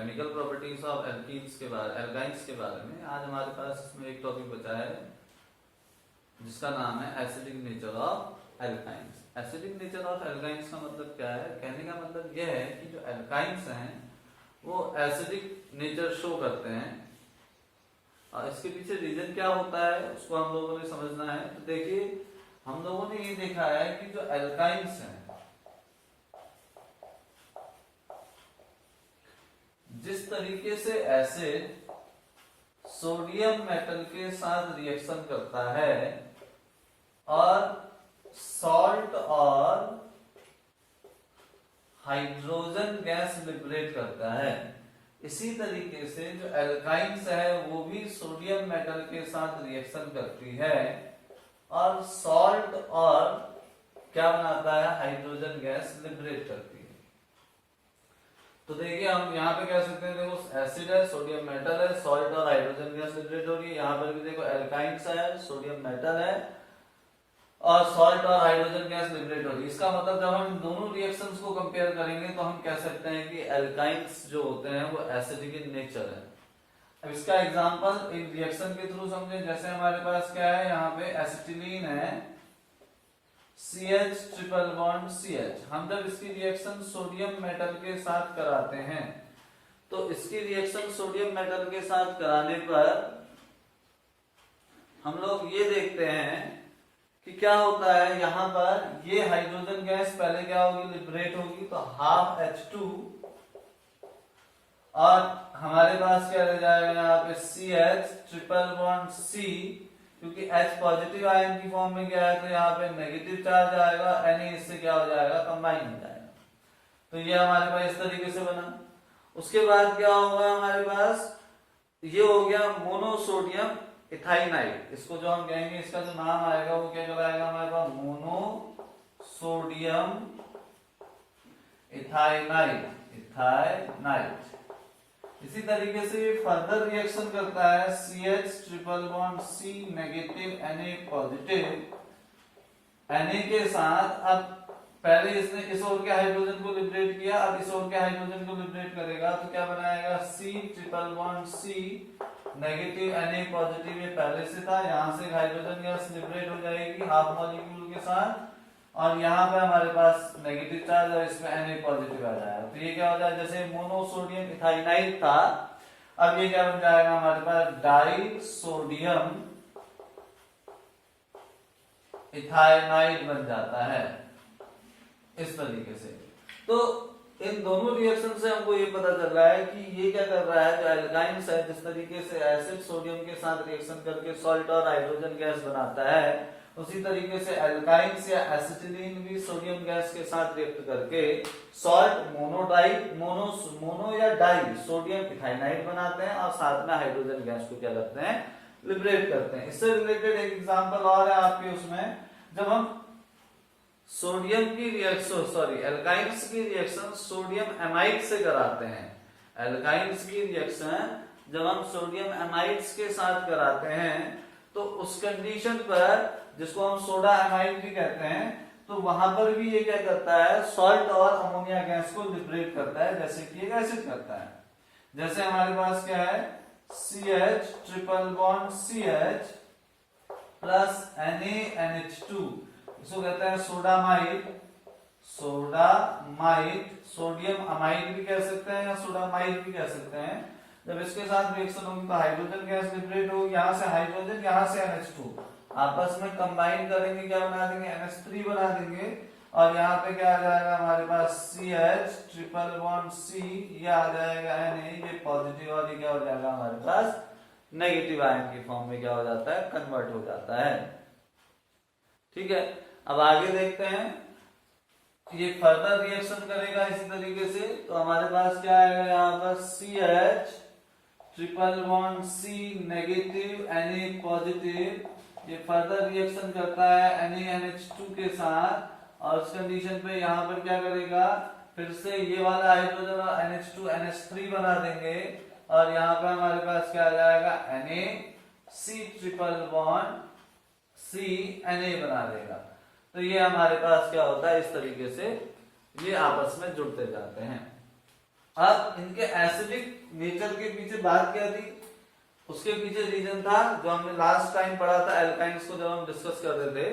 Chemical properties of alkenes के बारे alkynes के बारे में। आज हमारे पास इसमें एक टॉपिक बचा है जिसका नाम है acidic nature of alkynes. Acidic nature of alkynes का मतलब क्या है? कहने का मतलब यह है कि जो एल्काइंस हैं वो एसिडिक नेचर शो करते हैं और इसके पीछे रीजन क्या होता है उसको हम लोगों ने समझना है। तो देखिए, हम लोगों ने ये देखा है कि जो एल्काइंस हैं, जिस तरीके से एसिड सोडियम मेटल के साथ रिएक्शन करता है और सॉल्ट और हाइड्रोजन गैस लिबरेट करता है, इसी तरीके से जो एल्काइंस है वो भी सोडियम मेटल के साथ रिएक्शन करती है और सॉल्ट और क्या बनाता है, हाइड्रोजन गैस लिबरेट करती है। तो देखिए, हम यहाँ पे कह सकते हैं, देखो एसिड है, सोडियम मेटल है, सॉल्ट और हाइड्रोजन गैस लिबरेट हो रही है। यहाँ पर भी देखो एल्काइंस है, सोडियम मेटल है और सॉल्ट और हाइड्रोजन गैस लिबरेट हो रही है। इसका मतलब जब हम दोनों रिएक्शंस को कंपेयर करेंगे तो हम कह सकते हैं कि एल्काइंस जो होते हैं वो एसिडिक इन नेचर है। अब इसका एग्जांपल एक रिएक्शन के थ्रू समझे। जैसे हमारे पास क्या है, यहाँ पे एसिटिलीन है, CH ट्रिपल बॉन्ड CH। हम जब इसकी रिएक्शन सोडियम मेटल के साथ कराते हैं तो इसकी रिएक्शन सोडियम मेटल के साथ कराने पर हम लोग ये देखते हैं कि क्या होता है। यहाँ पर ये हाइड्रोजन गैस पहले क्या होगी, लिबरेट होगी, तो हाफ H2 और हमारे पास क्या रह जाएगा यहाँ पे CH ट्रिपल बॉन्ड C, क्योंकि H पॉजिटिव आयन की फॉर्म में गया है तो यहाँ पे नेगेटिव चार्ज आएगा, Na इससे क्या हो जाएगा, कंबाइन हो जाएगा। तो ये हमारे पास इस तरीके से बना। उसके बाद क्या होगा, हमारे पास ये हो गया मोनोसोडियम इथाइनाइड। इसको जो हम कहेंगे, इसका जो नाम आएगा वो क्या कहलाएगा हमारे पास, मोनोसोडियम इथाइनाइड। इसी तरीके से ये फर्दर रिएक्शन करता है, CH triple bond C negative Na positive Na के साथ। अब पहले इसने इस ओर के हाइड्रोजन को लिबरेट किया, अब इस ओर के हाइड्रोजन को लिबरेट करेगा तो क्या बनाएगा, C triple bond C negative Na positive. ये पहले से था, यहाँ से हाइड्रोजन गैस लिबरेट हो जाएगी हाफ मॉलिक्यूल के साथ और यहाँ पे हमारे पास नेगेटिव चार्ज और इसमें Na पॉजिटिव आ जाएगा। तो ये क्या हो जाएगा, जैसे मोनोसोडियम इथाइनाइड था, अब ये क्या बन जाएगा हमारे पास, डाई सोडियम इथाइनाइड बन जाता है इस तरीके से। तो इन दोनों रिएक्शन से हमको ये पता चल रहा है कि ये क्या कर रहा है, जो एल्काइंस है, जिस तरीके से एसिड सोडियम के साथ रिएक्शन करके सॉल्ट और हाइड्रोजन गैस बनाता है, उसी तरीके से एल्काइंस या एसिटिलीन भी सोडियम गैस के साथ रिएक्ट करके सॉल्ट मोनो या डाई सोडियम इथाइनाइड बनाते हैं और साथ में हाइड्रोजन गैस को क्या करते हैं, लिबरेट करते हैं। इससे रिलेटेड एक एग्जांपल और है आपके उसमें, जब हम सोडियम की रिएक्शन एल्काइंस की रिएक्शन सोडियम एमाइड से कराते हैं। एल्काइंस की रिएक्शन जब हम सोडियम एमाइड्स के साथ कराते हैं तो उस कंडीशन पर, जिसको हम सोडा एमाइड भी कहते हैं, तो वहां पर भी ये क्या करता है, सॉल्ट और अमोनिया गैस को लिबरेट करता है, जैसे कि एक एसिड करता है। जैसे हमारे पास क्या है, CH triple bond CH plus NaNH2, इसको कहते हैं सोडामाइड। सोडियम अमाइड भी कह सकते हैं या सोडामाइड भी कह सकते हैं। जब इसके साथ रिएक्शन होगी तो हाइड्रोजन गैस लिबरेट होगी, यहाँ से हाइड्रोजन, यहाँ से NH2 आपस में कंबाइन करेंगे, क्या बना देंगे, NH3 बना देंगे और यहाँ पे क्या आ जाएगा हमारे पास, CH ट्रिपल बॉन्ड C, ये आ जाएगा Na, ये पॉजिटिव और ये क्या हो जाएगा हमारे पास, नेगेटिव आयन की फॉर्म में क्या हो जाता है, कन्वर्ट हो जाता है। ठीक है, अब आगे देखते हैं, ये फर्दर रिएक्शन करेगा इसी तरीके से। तो हमारे पास क्या आएगा यहाँ पर, CH triple bond C negative Na positive, ये फर्दर रिएक्शन करता है NaNH2 के साथ और उस कंडीशन पे यहाँ पर क्या करेगा, फिर से ये वाला हाइड्रोजन और NH2 NH3 बना देंगे और यहाँ पे हमारे पास क्या आ जाएगा, NaC triple bond C Na बना देगा। तो ये हमारे पास क्या होता है, इस तरीके से ये आपस में जुड़ते जाते हैं। अब इनके एसिडिक नेचर के पीछे बात क्या थी, उसके पीछे रीजन था जो हमने लास्ट टाइम पढ़ा था एल्काइंस को जब हम डिस्कस कर रहे थे,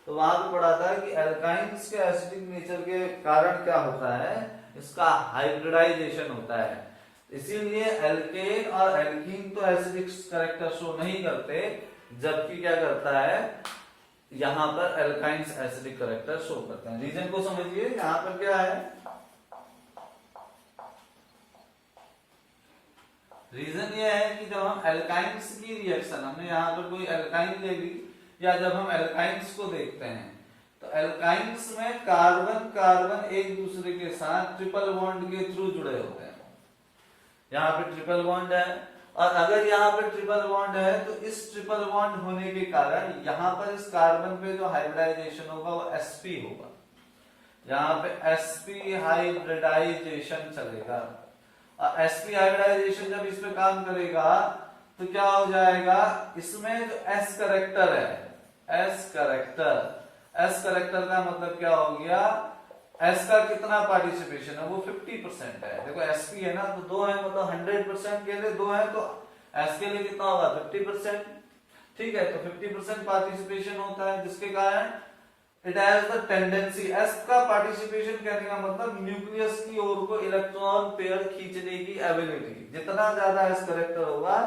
तो वहां पे पढ़ा था कि एल्काइंस के एसिडिक नेचर के कारण क्या होता है, इसका हाइब्रिडाइजेशन होता है। इसीलिए एल्केन और एल्कीन तो एसिडिक कैरेक्टर शो नहीं करते, जबकि क्या करता है यहां पर एल्काइंस एसिडिक कैरेक्टर शो करते हैं। रीजन को समझिए, यहां पर क्या है, रीजन ये है कि जब हम एल्काइंस की रिएक्शन, हमने यहाँ पर कोई एल्काइन ले ली, या जब हम एल्काइंस को देखते हैं तो एल्काइंस में कार्बन कार्बन एक दूसरे के साथ ट्रिपल बॉन्ड के थ्रू जुड़े होते हैं। यहाँ पे ट्रिपल बॉन्ड है, और अगर यहाँ पे ट्रिपल बॉन्ड है तो इस ट्रिपल बॉन्ड होने के कारण यहाँ पर इस कार्बन पे जो हाइब्रिडाइजेशन होगा वो sp होगा। यहाँ पे sp हाइब्रिडाइजेशन चलेगा, और sp हाइब्रिडाइजेशन जब इस पे काम करेगा तो क्या हो जाएगा, इसमें जो s करेक्टर है, s करेक्टर का मतलब क्या हो गया, s का कितना पार्टिसिपेशन है, वो 50% है। देखो sp है ना, तो 2 है, मतलब 100% के लिए 2 है, तो s के लिए कितना होगा 50%। ठीक है, तो 50% पार्टिसिपेशन होता है, जिसके कारण it has the tendency, s का पार्टिसिपेशन कहने का मतलब न्यूक्लियस की ओर को इलेक्ट्रॉन पेयर खींचने की एबिलिटी। जितना ज्यादा s करेक्टर होगा,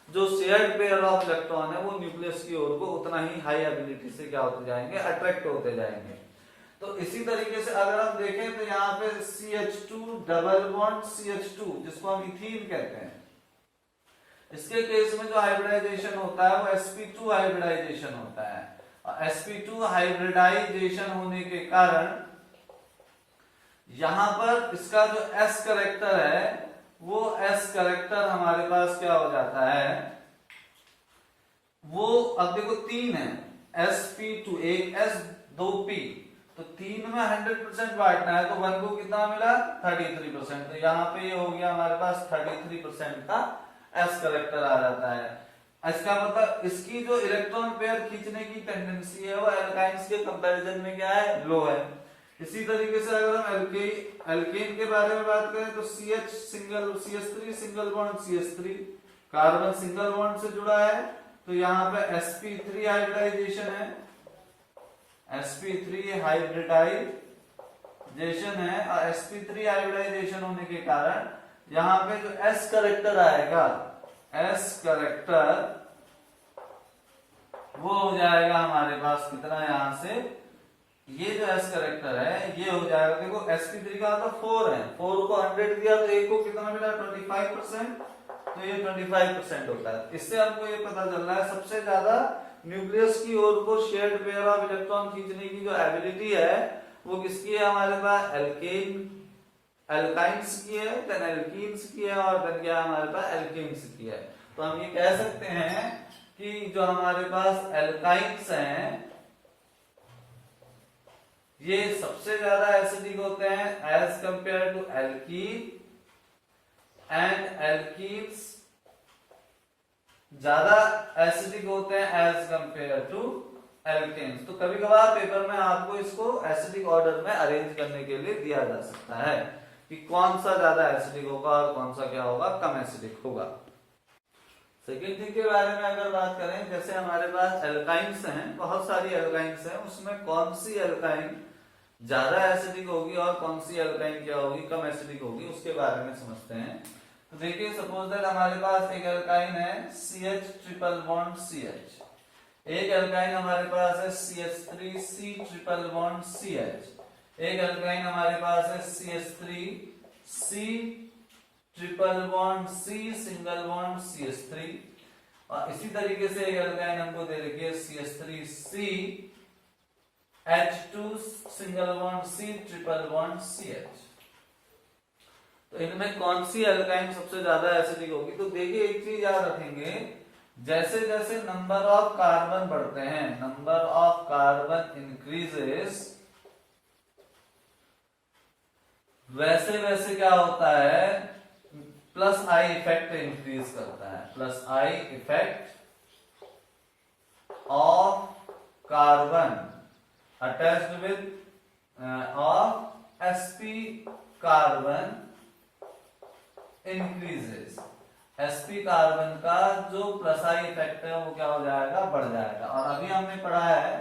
जो शेयर्ड पेयर ऑफ इलेक्ट्रॉन है वो न्यूक्लियस की ओर को उतना ही हाई एबिलिटी से क्या होते जाएंगे, अट्रैक्ट होते जाएंगे। तो इसी तरीके से अगर हम देखें तो यहाँ पे CH2 डबल बॉन्ड CH2 जिसको हम इथीन कहते हैं, इसके केस में जो हाइब्रिडाइजेशन होता है वो sp2 हाइब्रिडाइजेशन होता है, और sp2 हाइब्रिडाइजेशन होने के कारण यहां पर इसका जो s करेक्टर है वो s करेक्टर हमारे पास क्या हो जाता है, वो अब देखो 3 है, sp2 एक s 2 p, तो 3 में 100% बांटना है, तो 1 को कितना मिला 33%, तो यहाँ पे ये हो गया हमारे पास 33% का s करेक्टर आ जाता है। इसका मतलब इसकी जो इलेक्ट्रॉन पेयर खींचने की टेंडेंसी है वो एल्काइंस के कंपैरिजन में क्या है, लो है। इसी तरीके से अगर हम एल्केन के बारे में बात करें तो CH3 single bond CH3, carbon single bond से जुड़ा है, तो यहाँ पे sp3 हाइब्रिडाइजेशन है, sp3 हाइब्रिडाइजेशन है, और sp3 हाइब्रिडाइजेशन होने के कारण यहाँ पे जो s करेक्टर आएगा, s करेक्टर वो हो जाएगा हमारे पास कितना, यहां से ये जो s करेक्टर है ये हो जाएगा, देखो sp3 का तो 4 है, 4 को 100 दिया तो एक को कितना मिला 25%, तो ये 25% होता है। इससे हमको ये पता चल रहा है सबसे ज्यादा न्यूक्लियस की ओर को शेयर्ड पेयर ऑफ इलेक्ट्रॉन खींचने की जो एबिलिटी है वो किसकी है, हमारे पास एल्काइंस की है, देन एल्कीन्स की है, और देन क्या हमारे पास एल्कीन्स की है। तो हम ये कह सकते हैं कि जो हमारे पास एल्काइंस हैं ये सबसे ज्यादा एसिडिक होते हैं as compared to alkene, and alkenes ज्यादा एसिडिक होते हैं एज कंपेयर टू एल्केन्स। तो कभी कभार पेपर में आपको इसको एसिडिक ऑर्डर में अरेंज करने के लिए दिया जा सकता है कि कौन सा ज्यादा एसिडिक होगा और कौन सा क्या होगा, कम एसिडिक होगा। सेकेंड थिंग के बारे में अगर बात करें, जैसे हमारे पास एल्काइंस हैं, बहुत सारी एल्काइंस हैं, उसमें कौन सी एल्काइन ज्यादा एसिडिक होगी और कौन सी एल्काइन क्या होगी, कम एसिडिक होगी, उसके बारे में समझते हैं। तो देखिए सपोज दैट हमारे पास एक एल्काइन है CH ट्रिपल बॉन्ड CH, एक एल्काइन हमारे पास है CH3C ट्रिपल बॉन्ड CH, एक एल्काइन हमारे पास है CH3C triple bond C single bond CH3, और इसी तरीके से एक एल्काइन हमको दे रखी है CH3C H2 single bond C triple bond CH। तो इनमें कौन सी एल्काइन सबसे ज्यादा एसिडिक होगी, तो देखिए एक चीज याद रखेंगे, जैसे जैसे नंबर ऑफ कार्बन बढ़ते हैं, नंबर ऑफ कार्बन इंक्रीजेस, वैसे वैसे क्या होता है, प्लस आई इफेक्ट इंक्रीज करता है, plus I effect of carbon attached with of sp carbon increases. sp carbon का जो प्लस आई इफेक्ट है वो क्या हो जाएगा, बढ़ जाएगा। और अभी हमने पढ़ा है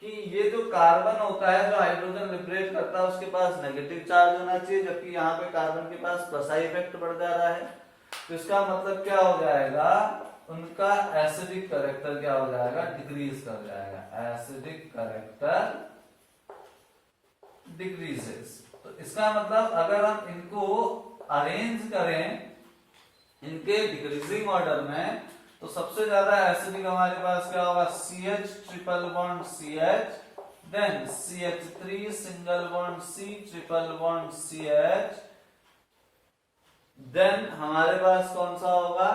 कि ये जो कार्बन होता है जो हाइड्रोजन लिबरेट करता है उसके पास नेगेटिव चार्ज होना चाहिए, जबकि यहाँ पे कार्बन के पास प्लस आई इफेक्ट बढ़ जा रहा है। तो इसका मतलब क्या हो जाएगा, उनका एसिडिक कैरेक्टर क्या हो जाएगा, डिक्रीज कर जाएगा। Acidic character decreases. तो इसका मतलब अगर हम इनको अरेंज करें इनके डिक्रीजिंग ऑर्डर में, तो सबसे ज्यादा एसिडिक हमारे पास क्या होगा, CH triple bond CH, then CH3 single bond C triple bond CH, then हमारे पास कौन सा होगा,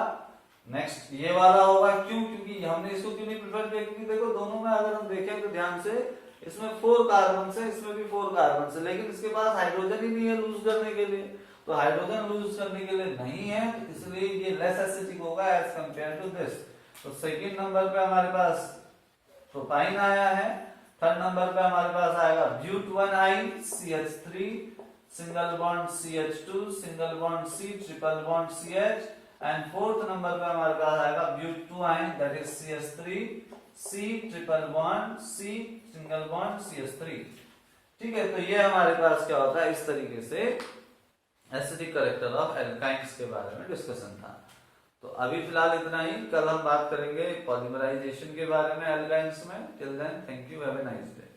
नेक्स्ट ये वाला होगा। क्यों, क्योंकि हमने इसको क्यों नहीं प्रेफर किया, क्योंकि देखो दोनों में अगर हम देखें तो ध्यान से इसमें 4 कार्बन से, इसमें भी 4 कार्बन से, लेकिन इसके पास हाइड्रोजन ही नहीं है लूज करने के लिए। तो हाइड्रोजन लूज करने के लिए नहीं है, इसलिए ये लेस एसिडिक होगा एज कंपेयर टू दिस। तो सेकंड नंबर पे हमारे पास प्रोपाइन आया है। थर्ड नंबर पे हमारे पास आएगा ब्यूट1I CH3 single bond CH2 single bond C triple bond CH, and fourth number पे हमारे पास आएगा ब्यूट2I that is CH3 C triple bond C single bond CH3। ठीक है, तो ये हमारे पास क्या होता है, इस तरीके से एसिडिक कैरेक्टर ऑफ एल्काइंस के बारे में डिस्कशन था। तो अभी फिलहाल इतना ही, कल हम बात करेंगे पॉलीमराइजेशन के बारे में एल्काइंस में। Till then thank you, have a nice day.